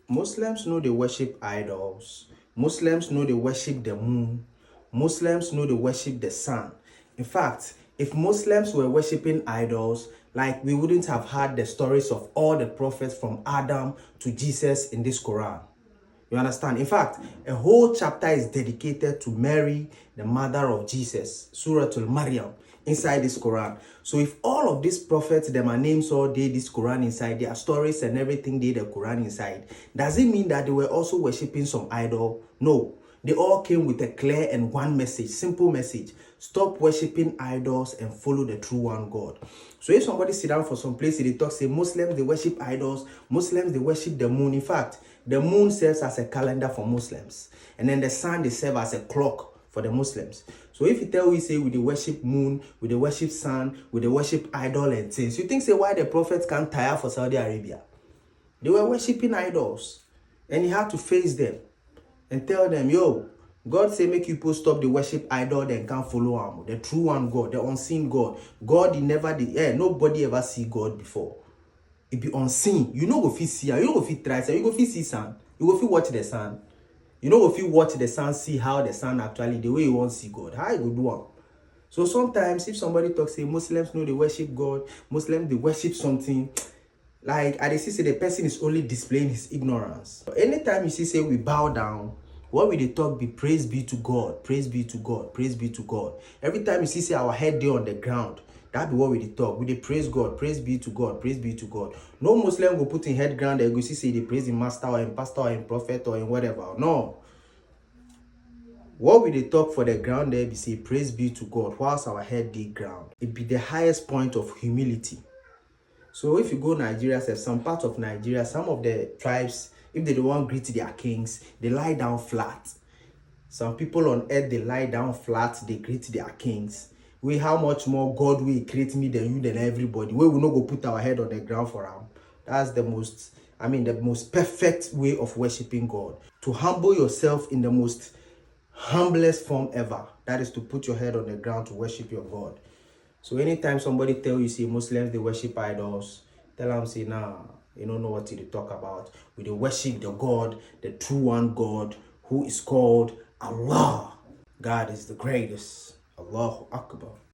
Muslims know they worship idols. Muslims know they worship the moon. Muslims know they worship the sun. In fact, if Muslims were worshiping idols, like we wouldn't have had the stories of all the prophets from Adam to Jesus in this Quran. You understand? In fact, a whole chapter is dedicated to Mary, the mother of Jesus, Surah Al-Maryam, inside this Quran. So if all of these prophets, them are names all day, this Quran inside, their stories and everything they the Quran inside, does it mean that they were also worshipping some idol? No. They all came with a clear and one message, simple message. Stop worshipping idols and follow the true one God. So if somebody sit down for some place, they talk, say Muslims, they worship idols. Muslims, they worship the moon. In fact, the moon serves as a calendar for Muslims. And then the sun, they serve as a clock for the Muslims. So if you tell we say with the worship moon, with the worship sun, with the worship idol and things, you think say why the prophets can't tire for Saudi Arabia? They were worshipping idols. And he had to face them and tell them, yo, God say make people stop the worship idol, then can't follow him. The true one God, the unseen God. God, he never did. Nobody ever see God before. It be unseen. You know go fit see, you know go fit try, you go fit see sun. You go fit watch the sun. You know go fit watch the sun, see how the sun actually, the way you want to see God. How you go do it? So sometimes if somebody talks, say Muslims know they worship God, Muslims they worship something, like I see say the person is only displaying his ignorance. Anytime you see say we bow down, what we they talk be praise be to God, praise be to God, praise be to God. Every time you see say our head there on the ground, that be what we they talk. We they praise God, praise be to God, praise be to God. No Muslim will put in head ground and go see say they praise in master or in pastor or in prophet or in whatever. No. What we they talk for the ground there be say praise be to God whilst our head dey ground. It be the highest point of humility. So if you go Nigeria, some part of Nigeria, some of the tribes, if they don't want to greet their kings, they lie down flat. Some people on earth, they lie down flat, they greet their kings. We, how much more God will create me than you, than everybody. We will not go put our head on the ground for him. That's the most perfect way of worshiping God. To humble yourself in the most humblest form ever. That is to put your head on the ground to worship your God. So anytime somebody tell you, say Muslims, they worship idols, tell them, say, nah, you don't know what they talk about. We they worship the God, the true one God, who is called Allah. God is the greatest. Allahu Akbar.